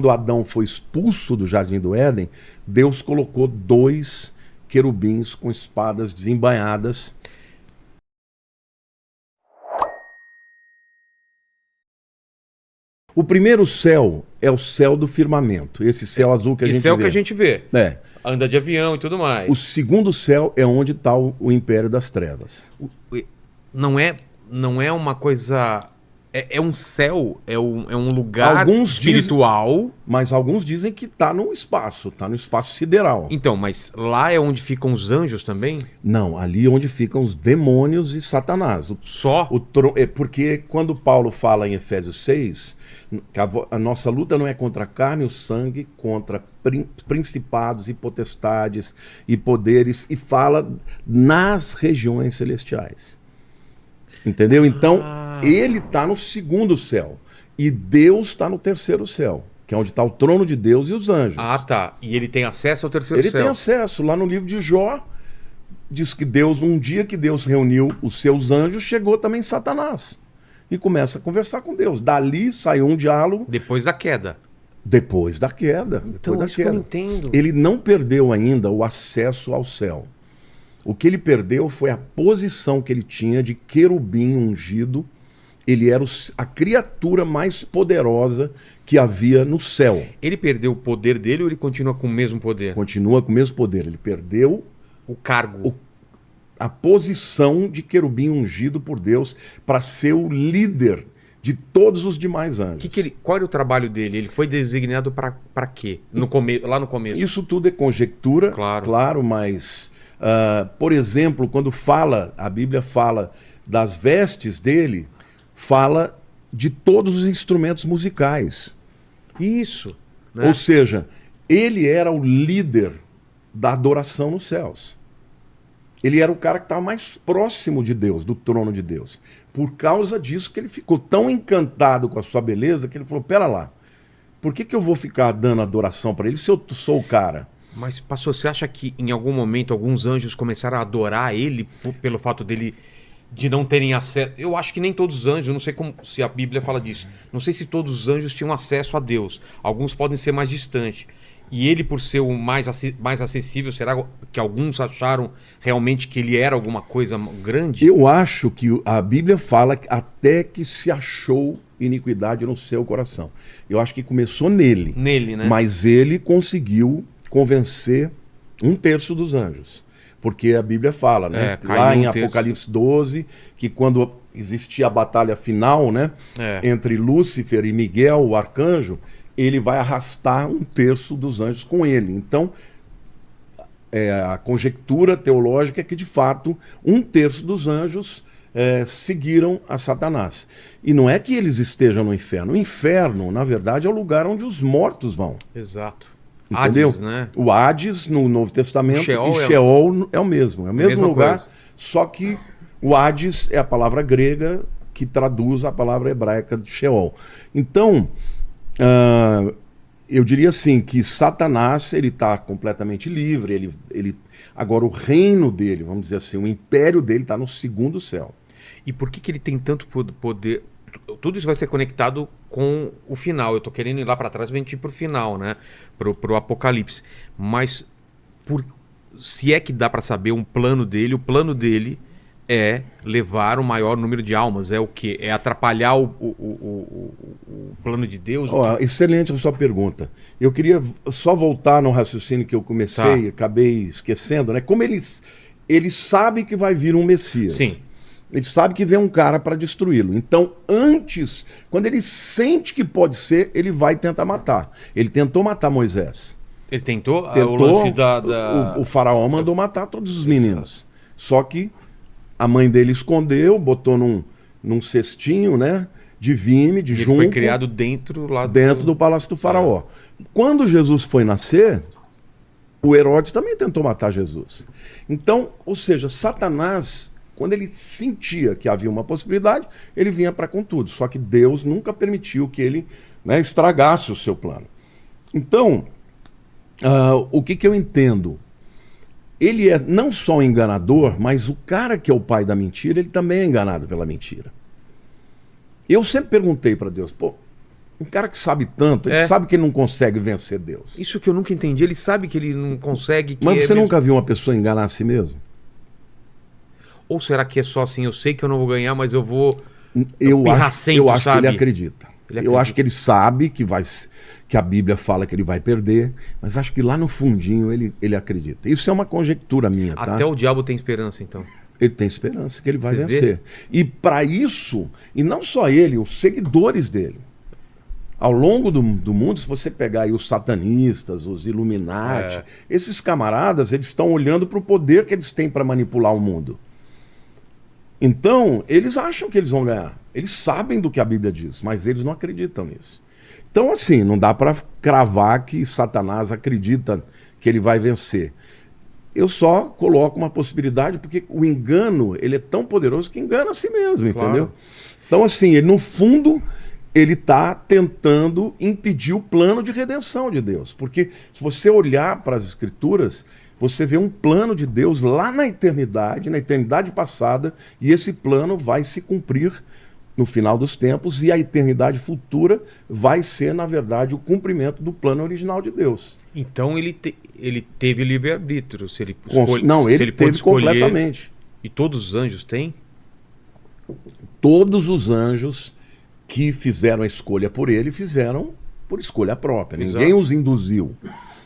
Quando Adão foi expulso do Jardim do Éden, Deus colocou 2 querubins com espadas desembainhadas. O primeiro céu é o céu do firmamento, esse céu azul que a gente vê. Esse é o que a gente vê. É. Anda de avião e tudo mais. O segundo céu é onde está o império das trevas. Não é uma coisa... É um céu, é um lugar Alguns espiritual. Mas alguns dizem que está no espaço sideral. Então, mas lá é onde ficam os anjos também? Não, ali é onde ficam os demônios e Satanás. Só? É porque quando Paulo fala em Efésios 6, que a nossa luta não é contra a carne e o sangue, contra principados e potestades e poderes, e fala nas regiões celestiais. Entendeu? Então, ele está no segundo céu. E Deus está no terceiro céu, que é onde está o trono de Deus e os anjos. Ah, tá. E ele tem acesso ao terceiro Ele céu? tem acesso. Lá no livro de Jó, diz que Deus, um dia que Deus reuniu os seus anjos, chegou também Satanás. E começa a conversar com Deus. Dali saiu um diálogo. Depois da queda. Depois da queda. Então, depois da isso queda. que eu não entendo. Ele não perdeu ainda o acesso ao céu. O que ele perdeu foi a posição que ele tinha de querubim ungido. Ele era a criatura mais poderosa que havia no céu. Ele perdeu o poder dele ou ele continua com o mesmo poder? Continua com o mesmo poder. Ele perdeu O cargo. a posição de querubim ungido por Deus para ser o líder de todos os demais anjos. Qual era o trabalho dele? Ele foi designado para quê? Lá no começo. Isso tudo é conjectura, Claro. mas, por exemplo, quando a Bíblia fala das vestes dele, fala de todos os instrumentos musicais. Isso. Né? Ou seja, ele era o líder da adoração nos céus. Ele era o cara que estava mais próximo de Deus, do trono de Deus. Por causa disso que ele ficou tão encantado com a sua beleza que ele falou, pera lá, por que eu vou ficar dando adoração para ele se eu sou o cara? Mas, pastor, você acha que em algum momento alguns anjos começaram a adorar ele pelo fato dele de não terem acesso? Eu acho que nem todos os anjos, eu não sei se a Bíblia fala disso. Não sei se todos os anjos tinham acesso a Deus. Alguns podem ser mais distantes. E ele, por ser o mais acessível, será que alguns acharam realmente que ele era alguma coisa grande? Eu acho que a Bíblia fala até que se achou iniquidade no seu coração. Eu acho que começou nele. Nele, né? Mas ele conseguiu convencer 1/3 dos anjos. Porque a Bíblia fala, né? Lá em Apocalipse 12, que quando existia a batalha final, né? Entre Lúcifer e Miguel, o arcanjo, ele vai arrastar 1/3 dos anjos com ele. Então, a conjectura teológica é que, de fato, 1/3 dos anjos seguiram a Satanás. E não é que eles estejam no inferno. O inferno, na verdade, é o lugar onde os mortos vão. Exato. Entendeu? Hades, né? O Hades, no Novo Testamento, Sheol e Sheol é o mesmo. É o mesmo lugar, coisa. Só que o Hades é a palavra grega que traduz a palavra hebraica de Sheol. Então, eu diria assim, que Satanás ele está completamente livre. Agora, o reino dele, vamos dizer assim, o império dele está no segundo céu. E por que ele tem tanto poder? Tudo isso vai ser conectado com o final. Eu estou querendo ir lá para trás para a gente ir para o final, né? Pro Apocalipse. Mas se é que dá para saber o plano dele é levar o maior número de almas. É o quê? É atrapalhar o plano de Deus? Excelente a sua pergunta. Eu queria só voltar no raciocínio que eu comecei, acabei esquecendo, né? Como ele sabe que vai vir um Messias. Sim. Ele sabe que vem um cara para destruí-lo. Então, antes, quando ele sente que pode ser, ele vai tentar matar. Ele tentou matar Moisés. Ele tentou? O lance o faraó mandou matar todos os meninos. Só que a mãe dele escondeu, botou num cestinho, né, de vime, de junco. Ele foi criado dentro do palácio do faraó. Quando Jesus foi nascer, o Herodes também tentou matar Jesus. Então, ou seja, Satanás, quando ele sentia que havia uma possibilidade, ele vinha para com tudo. Só que Deus nunca permitiu que ele, né, estragasse o seu plano. Então, o que eu entendo? Ele é não só um enganador, mas o cara que é o pai da mentira, ele também é enganado pela mentira. Eu sempre perguntei para Deus, Um cara que sabe tanto, ele sabe que ele não consegue vencer Deus. Isso que eu nunca entendi. Ele sabe que ele não consegue. Mas você nunca viu uma pessoa enganar a si mesmo? Ou será que é só assim, eu sei que eu não vou ganhar, mas eu vou... Eu acho que ele acredita. Eu acho que ele sabe que a Bíblia fala que ele vai perder, mas acho que lá no fundinho ele acredita. Isso é uma conjectura minha, tá? Até o diabo tem esperança, então. Ele tem esperança que ele vai vencer. E para isso, e não só ele, os seguidores dele. Ao longo do mundo, se você pegar aí os satanistas, os Illuminati, esses camaradas, eles estão olhando para o poder que eles têm para manipular o mundo. Então, eles acham que eles vão ganhar. Eles sabem do que a Bíblia diz, mas eles não acreditam nisso. Então, assim, não dá para cravar que Satanás acredita que ele vai vencer. Eu só coloco uma possibilidade, porque o engano, ele é tão poderoso que engana a si mesmo, entendeu? Então, assim, ele, no fundo, ele está tentando impedir o plano de redenção de Deus. Porque se você olhar para as Escrituras, você vê um plano de Deus lá na eternidade passada, e esse plano vai se cumprir no final dos tempos, e a eternidade futura vai ser, na verdade, o cumprimento do plano original de Deus. Então ele teve livre-arbítrio, se ele teve completamente. E todos os anjos têm? Todos os anjos que fizeram a escolha por ele, fizeram por escolha própria. Exato. Ninguém os induziu.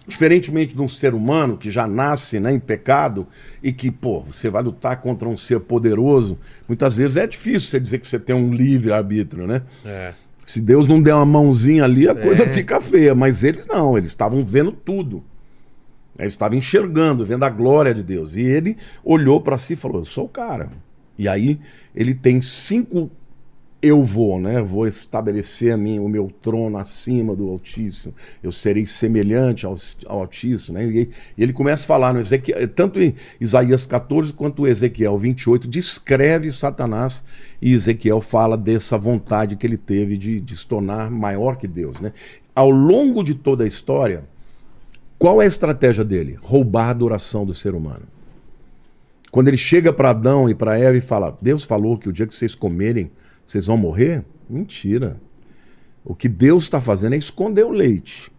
Diferentemente de um ser humano que já nasce, né, em pecado e que, você vai lutar contra um ser poderoso, muitas vezes é difícil você dizer que você tem um livre-arbítrio, né? Se Deus não der uma mãozinha ali, a coisa fica feia. Mas eles não, eles estavam vendo tudo. Eles estavam enxergando, vendo a glória de Deus. E ele olhou para si e falou, eu sou o cara. E aí ele tem 5... Vou estabelecer o meu trono acima do Altíssimo, eu serei semelhante ao Altíssimo, né? E ele começa a falar no Ezequiel, tanto em Isaías 14 quanto Ezequiel 28, descreve Satanás, e Ezequiel fala dessa vontade que ele teve de se tornar maior que Deus, né? Ao longo de toda a história, qual é a estratégia dele? Roubar a adoração do ser humano. Quando ele chega para Adão e para Eva e fala, Deus falou que o dia que vocês comerem, vocês vão morrer? Mentira. O que Deus está fazendo é esconder o leite.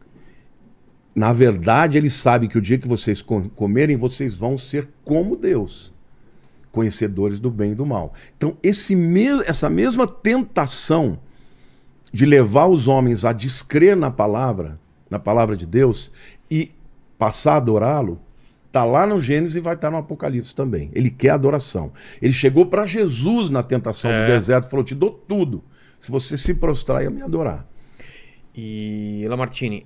Na verdade, ele sabe que o dia que vocês comerem, vocês vão ser como Deus, conhecedores do bem e do mal. Então, essa mesma tentação de levar os homens a descrer na palavra de Deus e passar a adorá-lo, está lá no Gênesis e vai estar no Apocalipse também. Ele quer adoração. Ele chegou para Jesus na tentação do deserto e falou, te dou tudo, se você se prostrar e me adorar. E, Lamartine,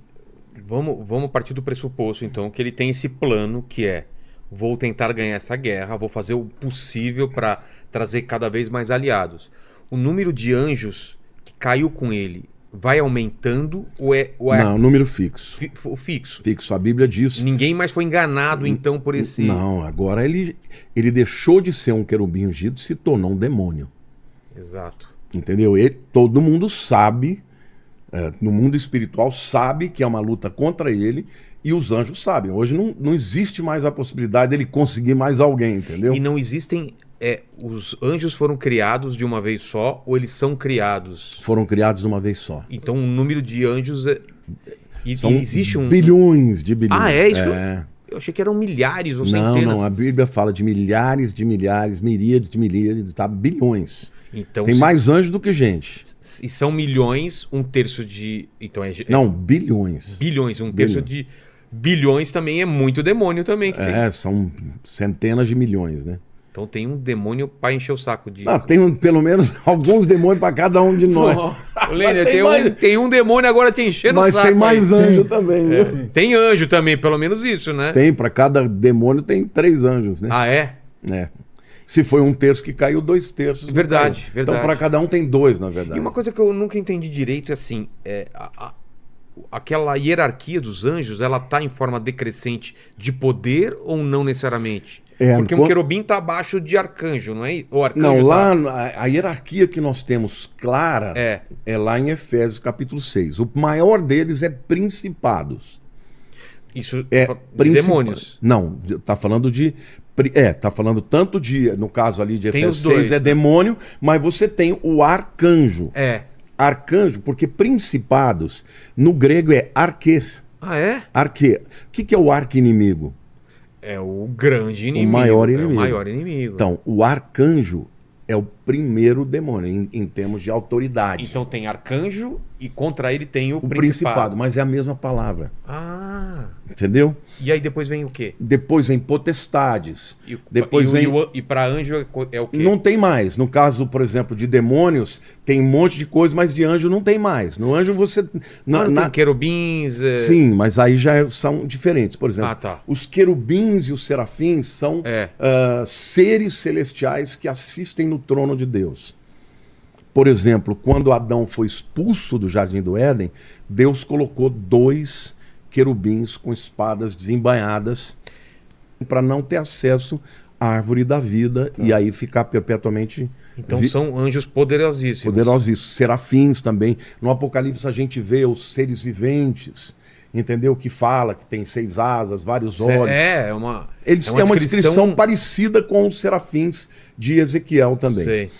vamos partir do pressuposto, então, que ele tem esse plano que é, vou tentar ganhar essa guerra, vou fazer o possível para trazer cada vez mais aliados. O número de anjos que caiu com ele vai aumentando ou é... Não, número fixo. Fixo. Fixo, a Bíblia diz... Ninguém mais foi enganado, então, por esse... Não, agora ele deixou de ser um querubim ungido e se tornou um demônio. Exato. Entendeu? Todo mundo sabe, no mundo espiritual, sabe que é uma luta contra ele, e os anjos sabem. Hoje não existe mais a possibilidade dele conseguir mais alguém, entendeu? E não existem... os anjos foram criados de uma vez só ou eles são criados? Foram criados de uma vez só. Então o número de anjos são existe bilhões de bilhões. Ah, é isso? Eu achei que eram milhares ou centenas. Não, a Bíblia fala de milhares, miríades de miríades, tá? Bilhões. Então, tem mais anjos do que gente. E são milhões, um terço de... Então não, bilhões. Bilhões, um terço de... Bilhões também é muito demônio também. Que tem. São centenas de milhões, né? Então tem um demônio para encher o saco de... tem pelo menos alguns demônios para cada um de nós. Lênia, tem um demônio agora te enchendo o saco. Mas tem mais anjo também, viu? Tem anjo também, pelo menos isso, né? Tem, para cada demônio tem 3 anjos, né? Ah, é? Se foi 1/3 que caiu, 2/3. Verdade. Então para cada um tem 2, na verdade. E uma coisa que eu nunca entendi direito é assim, aquela hierarquia dos anjos, ela tá em forma decrescente de poder ou não necessariamente? Porque um querubim está abaixo de arcanjo, não é? O arcanjo não, lá a hierarquia que nós temos clara é lá em Efésios capítulo 6. O maior deles é principados. Isso é demônios. Não, está falando de... tá falando tanto de... No caso ali de Efésios 6 é demônio, mas você tem o arcanjo. Arcanjo, porque principados, no grego é arquês. Ah, é? Arquê. O que é o arqui-inimigo? É o grande inimigo. O maior inimigo. É o maior inimigo. Então, o arcanjo é o primeiro demônio, em termos de autoridade. Então tem arcanjo e contra ele tem o principado. Mas é a mesma palavra. Ah. Entendeu? E aí depois vem o quê? Depois vem potestades. E para anjo é o quê? Não tem mais. No caso, por exemplo, de demônios, tem um monte de coisa, mas de anjo não tem mais. No anjo você... Tem querubins... Sim, mas aí já são diferentes. Por exemplo, tá. Os querubins e os serafins são seres celestiais que assistem no trono de Deus. Por exemplo, quando Adão foi expulso do Jardim do Éden, Deus colocou 2 querubins com espadas desembainhadas para não ter acesso à árvore da vida e aí ficar perpetuamente... Então são anjos poderosíssimos. Poderosíssimos. Serafins também. No Apocalipse a gente vê os seres viventes, entendeu? Que fala que tem 6 asas, vários olhos. É uma descrição parecida com os serafins de Ezequiel também. Sei.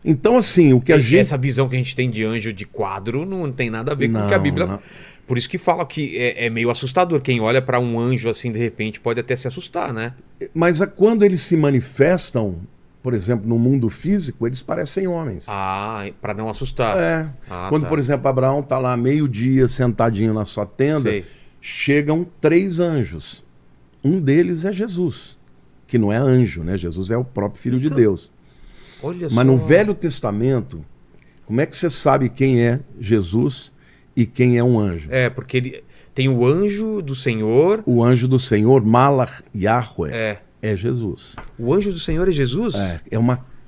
Então, assim, o que a gente... Essa visão que a gente tem de anjo de quadro não tem nada a ver com o que a Bíblia... Não. Por isso que fala que é meio assustador. Quem olha para um anjo assim, de repente, pode até se assustar, né? Mas quando eles se manifestam, por exemplo, no mundo físico, eles parecem homens. Ah, para não assustar. Quando, por exemplo, Abraão está lá meio-dia sentadinho na sua tenda, chegam 3 anjos. Um deles é Jesus, que não é anjo, né? Jesus é o próprio Filho de Deus. Olha Mas no Velho Testamento, como é que você sabe quem é Jesus e quem é um anjo? Porque ele tem o anjo do Senhor. O anjo do Senhor, Malach Yahweh, é Jesus. O anjo do Senhor é Jesus? É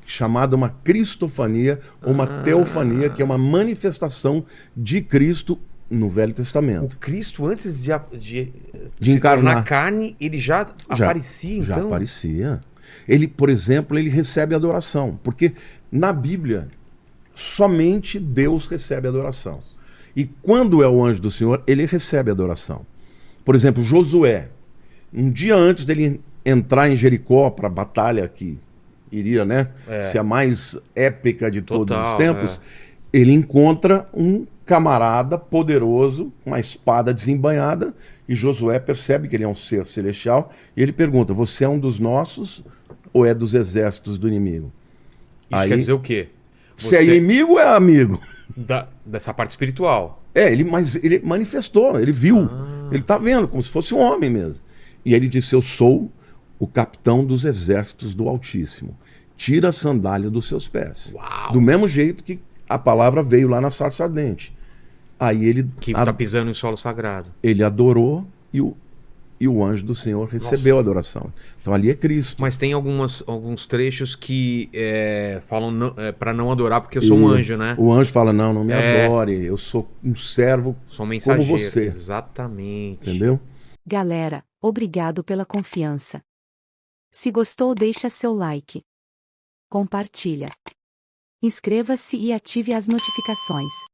chamada uma cristofania ou uma teofania, que é uma manifestação de Cristo no Velho Testamento. O Cristo, antes de encarnar na carne, ele já aparecia, então? Já aparecia. Ele, por exemplo, ele recebe adoração, porque na Bíblia somente Deus recebe adoração. E quando é o anjo do Senhor, ele recebe adoração. Por exemplo, Josué, um dia antes dele entrar em Jericó para a batalha que iria, né, ser a mais épica de todos os tempos, ele encontra um camarada poderoso, com uma espada desembainhada, e Josué percebe que ele é um ser celestial, e ele pergunta: você é um dos nossos ou é dos exércitos do inimigo? Isso quer dizer o quê? Se é inimigo ou é amigo? Dessa parte espiritual. Mas ele manifestou, ele viu. Ele está vendo, como se fosse um homem mesmo. E ele disse: eu sou o capitão dos exércitos do Altíssimo. Tira a sandália dos seus pés. Uau. Do mesmo jeito que a palavra veio lá na sarça ardente. Aí ele... Que está pisando em solo sagrado. Ele adorou e o anjo do Senhor recebeu a adoração. Então ali é Cristo. Mas tem alguns trechos que falam para não adorar porque eu sou um anjo, né? O anjo fala: não me adore, eu sou um servo sou mensageiro, como você. Exatamente. Entendeu? Galera, obrigado pela confiança. Se gostou, deixa seu like. Compartilha. Inscreva-se e ative as notificações.